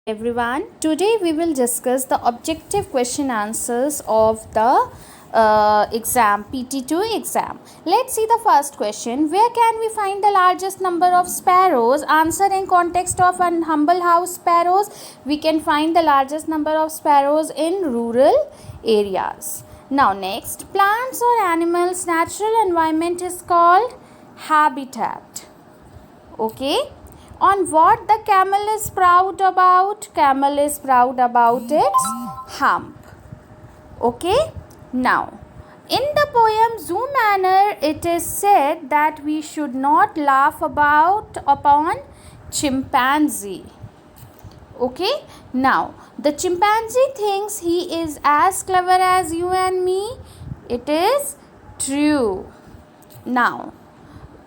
Everyone, today we will discuss the objective question answers of the exam PT2 exam. Let's see the first question. Where can we find the largest number of sparrows? Answer: in context of an humble house sparrows, we can find the largest number of sparrows in rural areas. Now next, plants or animals natural environment is called habitat. Okay. On what the camel is proud about? Camel is proud about its hump. Okay. Now, in the poem Zoo Manor, it is said that we should not laugh upon chimpanzee. Okay. Now, the chimpanzee thinks he is as clever as you and me. It is true. Now,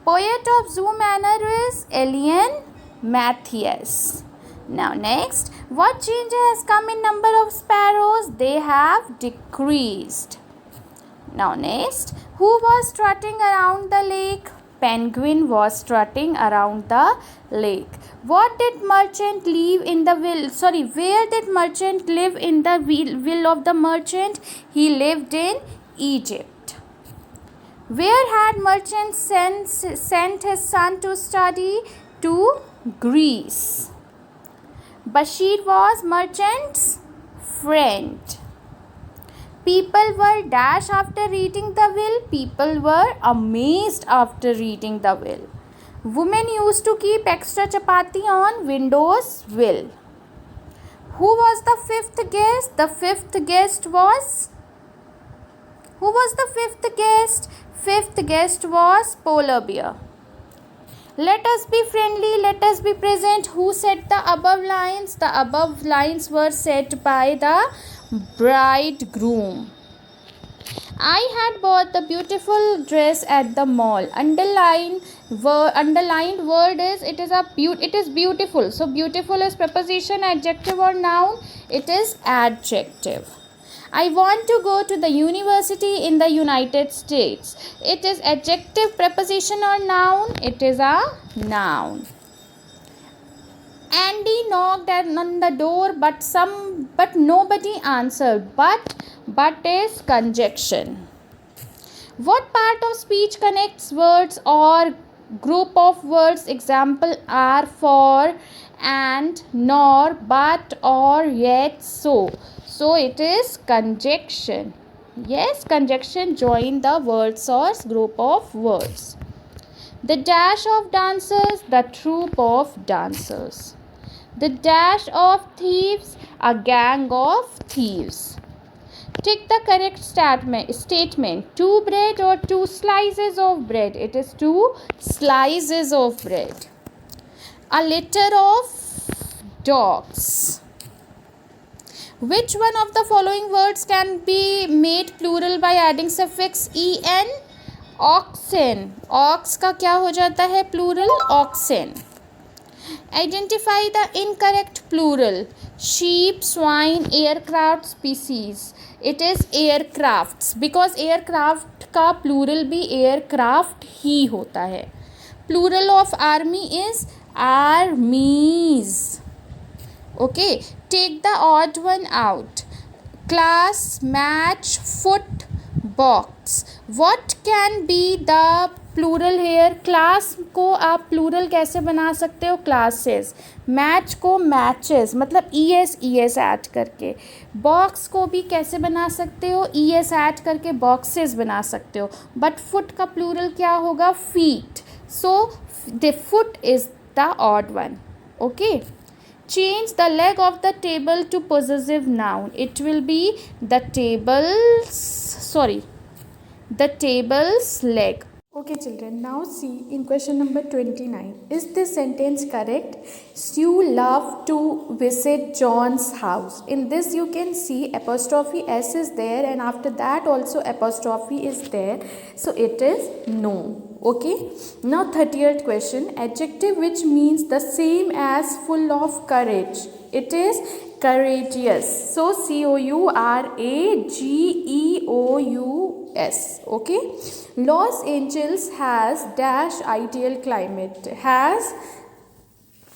poet of Zoo Manor is Alien Matthias. Now next, what change has come in number of sparrows? They have decreased. Now next, who was strutting around the lake? Penguin was strutting around the lake. What did merchant live in the will? Where did merchant live in the will of the merchant? He lived in Egypt. Where had merchant sent his son to study? To Greece. Bashir was merchant's friend. People were dash after reading the will. People were amazed after reading the will. Women used to keep extra chapati on Windows will. Who was the fifth guest? The fifth guest was... Who was the fifth guest? Fifth guest was polar bear. Let us be friendly, let us be present. Who said the above lines? The above lines were said by the bridegroom. I had bought the beautiful dress at the mall. Underlined word is it is beautiful. So beautiful is preposition, adjective or noun. It is adjective. I want to go to the university in the United States. It is adjective, preposition or noun. It is a noun. Andy knocked on the door, but nobody answered. But is conjunction. What part of speech connects words or group of words? Example are for, and, nor, but, or, yet, so. So it is conjunction. Yes, conjunction join the word source group of words. The dash of dancers, the troop of dancers. The dash of thieves, a gang of thieves. Tick the correct statement. 2 bread or 2 slices of bread? It is 2 slices of bread. A litter of dogs. Which one of the following words can be made plural by adding suffix en? Oxen. Ox का क्या हो जाता है plural? Oxen. Identify the incorrect plural. Sheep, swine, aircraft, species. It is aircrafts because aircraft का plural भी aircraft ही होता है. Plural of army is armies. Okay, take the odd one out. Class, match, foot, box. What can be the plural here? Class को आप plural कैसे बना सकते हो? Classes. Match को matches मतलब es ऐड करके. Box को भी कैसे बना सकते हो? es ऐड करके boxes बना सकते हो. But foot का plural क्या होगा? Feet. So the foot is the odd one. Okay. Change the leg of the table to possessive noun. It will be the table's leg. Okay children, now see in question number 29. Is this sentence correct? Sue loved to visit John's house. In this you can see apostrophe s is there and after that also apostrophe is there. So it is no. Okay. Now 30th question. Adjective which means the same as full of courage. It is courageous. So courageous. Okay. Los Angeles has dash ideal climate. Has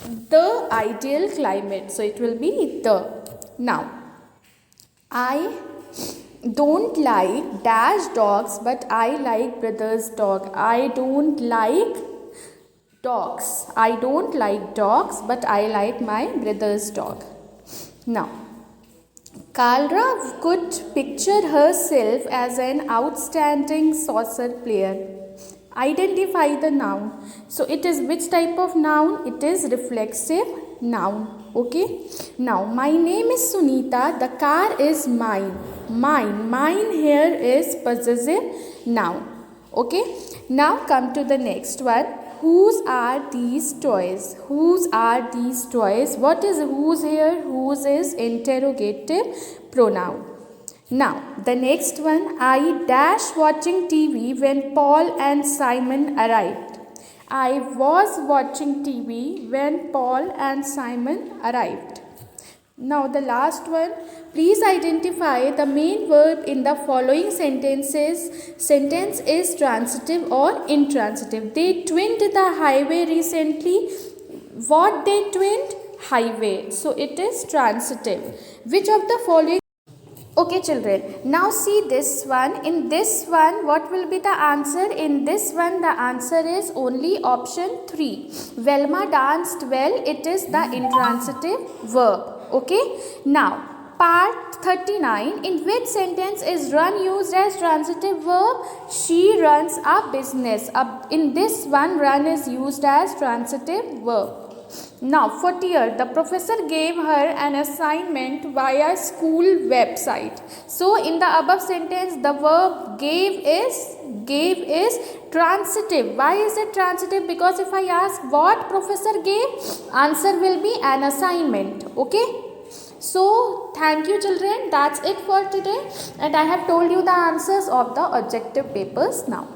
the ideal climate. So it will be the. Now, I don't like dash dogs, but I like brother's dog. I don't like dogs. I don't like dogs, but I like my brother's dog. Now, Kalra could picture herself as an outstanding soccer player. Identify the noun. So it is which type of noun? It is reflexive noun. Okay. Now my name is Sunita. The car is mine. Mine here is possessive noun. Okay. Now come to the next one. Whose are these toys? Whose are these toys? What is whose here? Whose is interrogative pronoun. Now, the next one, I dash watching TV when Paul and Simon arrived. I was watching TV when Paul and Simon arrived. Now, the last one, please identify the main verb in the following sentences. Sentence is transitive or intransitive. They twinned the highway recently. What they twinned? Highway. So, it is transitive. Which of the following? Okay children, now see this one. In this one, what will be the answer? In this one, the answer is only option 3. Velma danced well. It is the intransitive verb. Okay. Now, part 39. In which sentence is run used as transitive verb? She runs a business. In this one, run is used as transitive verb. Now, 40th, the professor gave her an assignment via school website. So, in the above sentence, the verb gave is transitive. Why is it transitive? Because if I ask what professor gave, answer will be an assignment. Okay. So, thank you children. That's it for today. And I have told you the answers of the objective papers now.